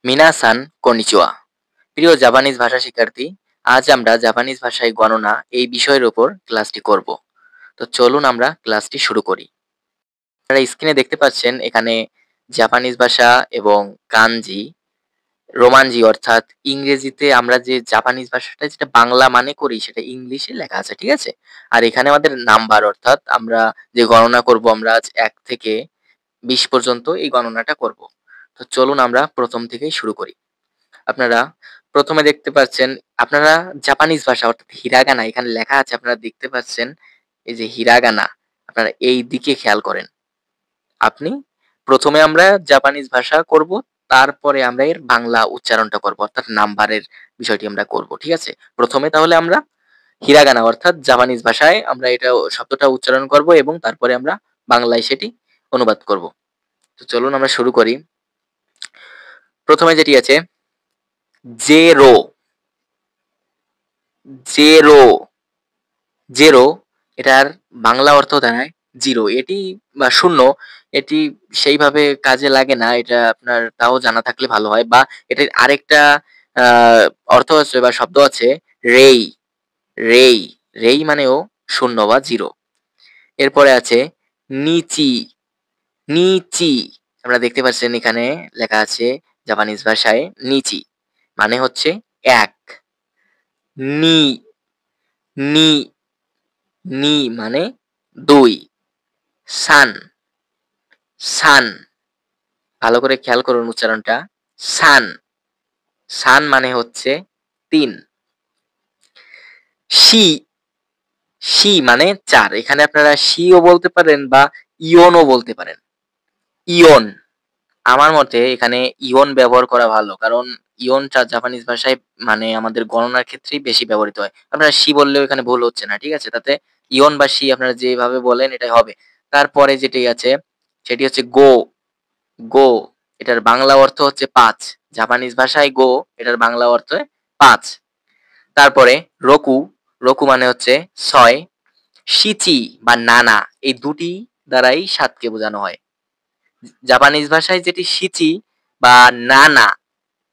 মিনাসান কনিচিওয়া। প্রিয় জাপানিজ ভাষা শিক্ষার্থী, আজ আমরা জাপানিজ ভাষায় গণনা এই বিষয়ের উপর ক্লাসটি করব। তো চলুন আমরা ক্লাসটি শুরু করি। আপনারা স্ক্রিনে দেখতে পাচ্ছেন এখানে জাপানিজ ভাষা এবং কানজি, রোমানজি অর্থাৎ ইংরেজিতে আমরা যে জাপানিজ ভাষাটা যেটা বাংলা মানে করি সেটা ইংলিশে লেখা আছে, ঠিক আছে? আর এখানে আমাদের নাম্বার অর্থাৎ আমরা যে গণনা করব আমরা আজ ১ থেকে ২০ পর্যন্ত এই গণনাটা করব। তো চলুন আমরা প্রথম থেকেই শুরু করি। আপনারা ১ম এ দেখতে পাচ্ছেন আপনারা জাপানিজ ভাষা অর্থাৎ হিরাগানা এখানে লেখা আছে আপনারা দেখতে পাচ্ছেন এই যে হিরাগানা আপনারা এই দিকে খেয়াল করেন। আপনি ১ম এ আমরা জাপানিজ ভাষা করব, তারপরে আমরা এর বাংলা উচ্চারণটা করব অর্থাৎ নাম্বারের বিষয়টি আমরা করব। ঠিক আছে? ১ম এ তাহলে আমরা হিরাগানা অর্থাৎ জাপানিজ ভাষায় আমরা এটা শব্দটা উচ্চারণ করব এবং তারপরে আমরা বাংলায় সেটি অনুবাদ করব। তো চলুন আমরা শুরু করি। ১ম এ যেটি আছে জেরো, জেরো, জেরো এটার বাংলা অর্থ দাঁড়ায় 0 এটি বা 0 এটি সেইভাবে কাজে লাগে না। এটা আপনার তাও জানা থাকলে ভালো হয় বা এটার আরেকটা আ অর্থ আছে বা শব্দ আছে রেই, রেই, রেই মানেও 0 বা 0। এরপরে আছে নিচি, নিচি। আপনারা দেখতে পাচ্ছেন এখানে লেখা আছে জাপানিজ ভাষায় নিচি মানে হচ্ছে ১। নি, নি, নি মানে ২। সান, সান। ভালো করে খেয়াল করুন উচ্চারণটা। সান, সান মানে হচ্ছে ৩। শি, শি মানে ৪। এখানে আপনারা শিও বলতে পারেন বা ইয়নও বলতে পারেন। ইয়ন। আমার মতে এখানে ইয়ন ব্যবহার করা ভালো। কারণ ইয়নটা জাপানিজ ভাষায় মানে আমাদের গণনার ক্ষেত্রেই বেশি ব্যবহৃত হয়। আপনারা শি বললেও এখানে ভুল হচ্ছে না। ঠিক আছে? তাতে ইয়ন বা শি আপনারা যেভাবে বলেন এটাই হবে। তারপরে যেটি আছে সেটি হচ্ছে গো, গো এটার বাংলা অর্থ হচ্ছে ৫। জাপানিজ ভাষায় গো এটার বাংলা অর্থ ৫। তারপরে রোকু, রোকু মানে হচ্ছে ৬। শিচি বা নানা এই দুটি দ্বারাই ৭ কে বোঝানো হয়। জাপানিজ ভাষায় যেটি শিচি বা নানা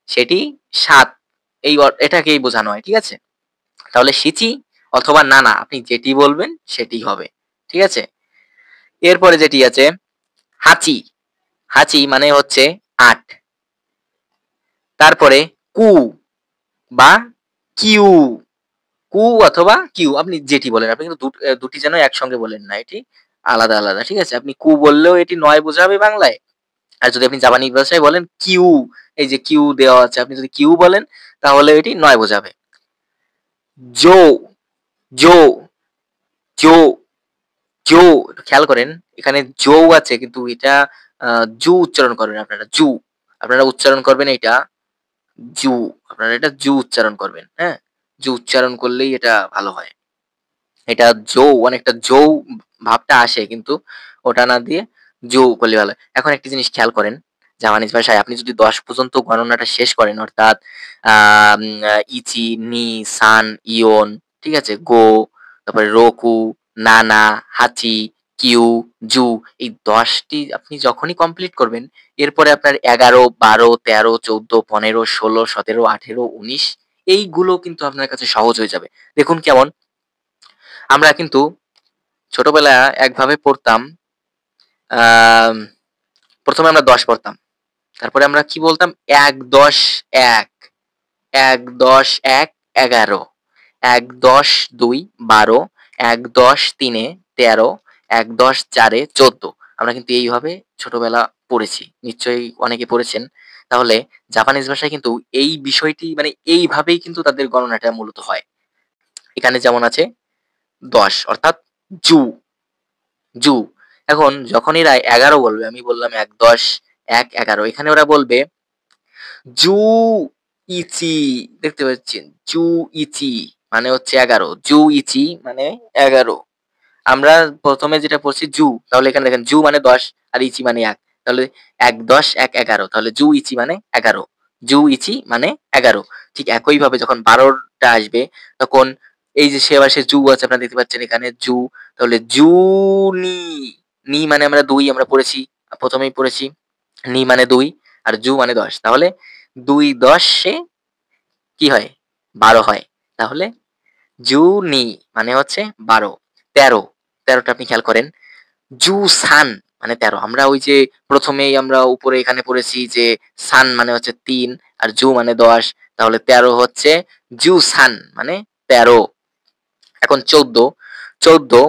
সেটি ৭ এটাকেই বোঝানো হয়। ঠিক আছে? তাহলে শিচি অথবা নানা আপনি যেটি বলবেন সেটিই হবে। ঠিক আছে? এরপরে যেটি আছে হাচি, হাচি মানে হচ্ছে ৮। তারপরে কু বা কিউ, কু অথবা কিউ আপনি যেটি বলেন। আপনি কিন্তু দুটি যেন একসঙ্গে বলেন না। এটি আলাদা, আলাদা। ঠিক আছে? আপনি কু বললেও এটি ৯ বোঝাবে বাংলায়। আর যদি আপনি জাপানি ভাষায় বলেন কিউ, এই যে কিউ দেওয়া আছে, আপনি যদি কিউ বলেন তাহলে এটি ৯ বোঝাবে। জো, জো, জো, জো খেয়াল করেন এখানে জৌ আছে কিন্তু এটা জু উচ্চারণ করবেন আপনারা। জু। আপনারা উচ্চারণ করবেন এইটা জু। আপনারা এটা জু উচ্চারণ করবেন। হ্যাঁ? জু উচ্চারণ করলেই এটা ভালো হয়। এটা অনেকটা ভাবটা আসে কিন্তু ওটা না দিয়ে করলে ভালো হয়। এখন একটা জিনিস খেয়াল করেন, জাপানিজ ভাষায় আপনি যদি ১০ পর্যন্ত গণনাটা শেষ করেন অর্থাৎ আম ইচি, নি, সান, ইয়োন, ঠিক আছে? গো, তারপরে রোকু, নানা, হাচি, কিউ, জু এই ১০ টি আপনি যখনই কমপ্লিট করবেন এরপরে আপনার ১১, ১২, ১৩, ১৪, ১৫, ১৬, ১৭, ১৮, ১৯ এইগুলো কিন্তু আপনার কাছে সহজ হয়ে যাবে। দেখুন কেমন? আমরা কিন্তু ছোটবেলায় একভাবে পড়তাম। আম ১ম এ আমরা ১০ পড়তাম। তারপরে আমরা কি বলতাম? ১, ১০, ১, ১, ১০, ১, ১১, ১, ১০, ২, ১২, ১, ১০, ৩ এ ১৩, ১, ১০, ৪ এ ১৪ আমরা কিন্তু এইভাবে ছোটবেলা পড়েছি। নিশ্চয়ই অনেকে পড়েছেন। তাহলে জাপানিজ ভাষায় কিন্তু এই বিষয়টি মানে এইভাবেই কিন্তু তাদের গণনাটা মূলত হয়। এখানে যেমন আছে ১০ অর্থাৎ জু, জু। এখন যখন এরা ১১ বলবে, আমি বললাম ১, ১০, ১, ১১ এখানে ওরা বলবে জু ইচি দেখতে পাচ্ছেন? জু ইচি মানে হচ্ছে ১১। জু ইচি মানে ১১। আমরা ১ম এ যেটা পড়ছি জু, তাহলে এখানে দেখেন জু মানে ১০ আর ইচি মানে ১। তাহলে ১, ১০, ১, ১১ তাহলে জু ইচি মানে ১১। জু ইচি মানে ১১। ঠিক একইভাবে যখন ১২ টা আসবে তখন এই যে সে জু আছে আপনারা দেখতে পাচ্ছেন এখানে জু, তাহলে জু নি, নি মানে আমরা ২ আমরা পড়েছি, ১ম এই পড়েছি। নি মানে ২ আর জু মানে ১০। তাহলে 2 10 কি হয়? 12 হয়। তাহলে জুনি মানে হচ্ছে 12। 13, 13 টা আপনি খেয়াল করেন। জুসান মানে 13। আমরা ওই যে ১ম এই আমরা উপরে এখানে পড়েছি যে সান মানে হচ্ছে ৩ আর জু মানে ১০। তাহলে ১৩ হচ্ছে জুসান মানে ১৩। এখন ১৪, ১৪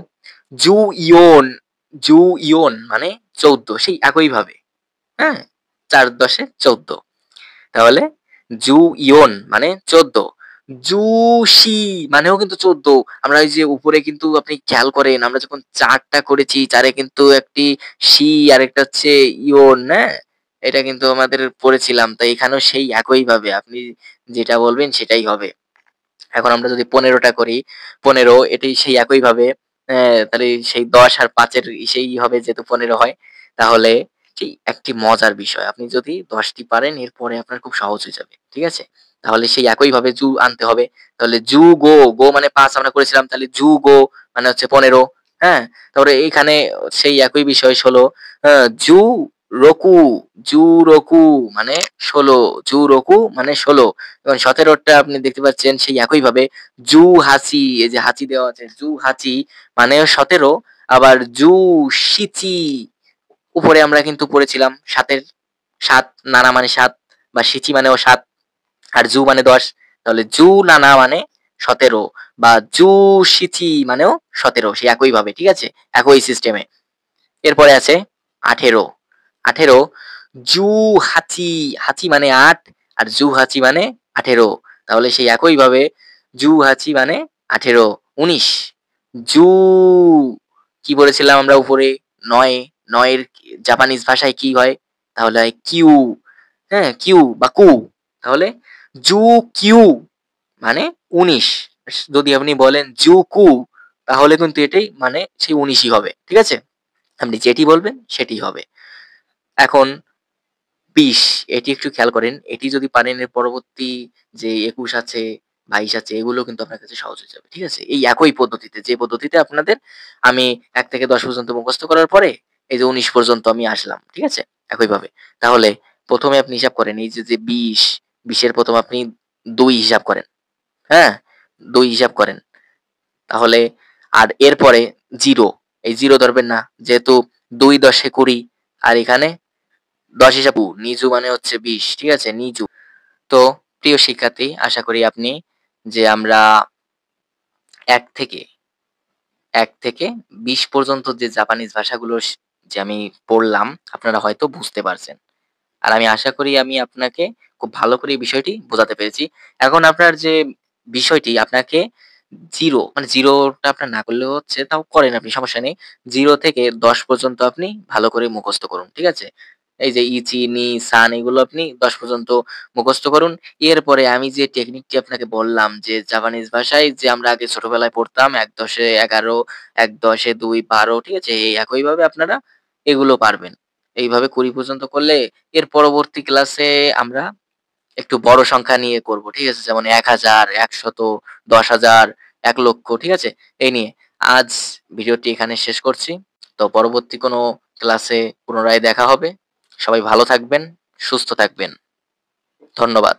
জুইয়ন, জুইয়ন মানে ১৪ সেই একইভাবে। হ্যাঁ? ৪ ১০ 14। তাহলে জুইয়ন মানে 14। জুশি মানেও কিন্তু 14। আমরা এই যে উপরে কিন্তু আপনি খেয়াল করেন আমরা যখন ৪ টা করেছি ৪ এ কিন্তু একটি শি আরেকটা হচ্ছে ইয়ন, হ্যাঁ? এটা কিন্তু আমাদের পড়েছিলাম। তো এখানেও সেই একইভাবে আপনি যেটা বলবেন সেটাই হবে। এখন আমরা যদি ১৫ টা করি, ১৫ এটি সেই একইভাবে তাহলে সেই ১০ আর ৫ এর সেই হবে যেহেতু ১৫ হয়। তাহলে সেই একটি মজার বিষয়। আপনি যদি ১০ টি পারেন এরপরে আপনার খুব সহজ হয়ে যাবে। ঠিক আছে? তাহলে সেই একইভাবে জু আনতে হবে। তাহলে জুগো, গো মানে ৫ আমরা করেছিলাম। তাহলে জুগো মানে হচ্ছে ১৫, হ্যাঁ? তারপরে এইখানে সেই একই বিষয় ১৬ জুরোকু, জুরোকু মানে ১৬, জুরোকু মানে ১৬ এবং ১৭ টা আপনি দেখতে পাচ্ছেন সেই একইভাবে জুহাচি, এই যে হাঁচি দেওয়া আছে জুহাচি মানেও ১৭ আবার জুশিচি উপরে আমরা কিন্তু পড়েছিলাম ৭ এর ৭ নানা মানে ৭ বা সিচি মানেও ৭ আর জু মানে ১০ তাহলে জু নানা মানে ১৭ বা জুশিচি মানেও ১৭ সেই একইভাবে, ঠিক আছে? একই সিস্টেমে। এরপরে আছে ১৮, ১৮ জুহাচি, হাচি মানে ৮ আর জুহাচি মানে ১৮ তাহলে সেই একইভাবে জুহাচি মানে ১৮, ১৯ জু কি বলেছিলাম আমরা উপরে? ৯, ৯ এর জাপানিজ ভাষায় কি হয়? তাহলে হয় কিউ, হ্যাঁ? কিউ বা কু। তাহলে জুকিউ মানে ১৯ যদি আপনি বলেন জুকু তাহলে কিন্তু এটাই মানে সেই ১৯ ই হবে। ঠিক আছে? আপনি যেটি বলবেন সেটিই হবে। এখন ২০ এটি একটু খেয়াল করেন। এটি যদি পারেন এর পরবর্তী যে ২১ আছে, ২২ আছে এগুলো কিন্তু আপনার কাছে সহজ হয়ে যাবে। ঠিক আছে? এই একই পদ্ধতিতে যে পদ্ধতিতে আপনাদের আমি ১ থেকে ১০ পর্যন্ত মুখস্থ করার পরে এই যে ১৯ পর্যন্ত আমি আসলাম। ঠিক আছে? একইভাবে। তাহলে ১ম এ আপনি হিসাব করেন এই যে ২০, ২০ এর ১ম আপনি ২ হিসাব করেন। হ্যাঁ? ২ হিসাব করেন। তাহলে আর এরপরে 0 এই 0 ধরবেন না। যেহেতু ২ ১০ ২০ আর এখানে ১০ হিসাব নিজু মানে হচ্ছে ২০ ঠিক আছে? নিজু। তো প্রিয় শিক্ষার্থী আশা করি আপনি যে আমরা ১ থেকে ১ থেকে ২০ পর্যন্ত যে জাপানিজ ভাষাগুলো যে আমি পড়লাম আপনারা হয়তো বুঝতে পারছেন। আর আমি আশা করি আমি আপনাকে খুব ভালো করে এই বিষয়টি বোঝাতে পেরেছি। এখন আপনার যে বিষয়টি আপনাকে 0 মানে 0 টা আপনার না করলেও হচ্ছে তাও করেন আপনি সমস্যা নেই। 0 থেকে ১০ পর্যন্ত আপনি ভালো করে মুখস্থ করুন। ঠিক আছে? এই যে ইচি, নি, সান এগুলো আপনি ১০ পর্যন্ত মুখস্থ করুন। এরপরে আমি যে টেকনিকটি আপনাকে বললাম যে জাপানিজ ভাষায় যে আমরা আগে ছোটবেলায় পড়তাম ১-১০ এ ১১, ১-১০ এ ২, ১২ ঠিক আছে? এই একইভাবে আপনারা এগুলো পারবেন। এইভাবে ২০ পর্যন্ত করলে এর পরবর্তী ক্লাসে আমরা একটু বড় সংখ্যা নিয়ে করব। ঠিক আছে? যেমন ১০০০, ১০০, ১০,০০০, ১,০০,০০০ ঠিক আছে? এই নিয়ে। আজ ভিডিওটি এখানে শেষ করছি। তো পরবর্তী কোনো ক্লাসে পুনরায় দেখা হবে। সবাই ভালো থাকবেন, সুস্থ থাকবেন। ধন্যবাদ।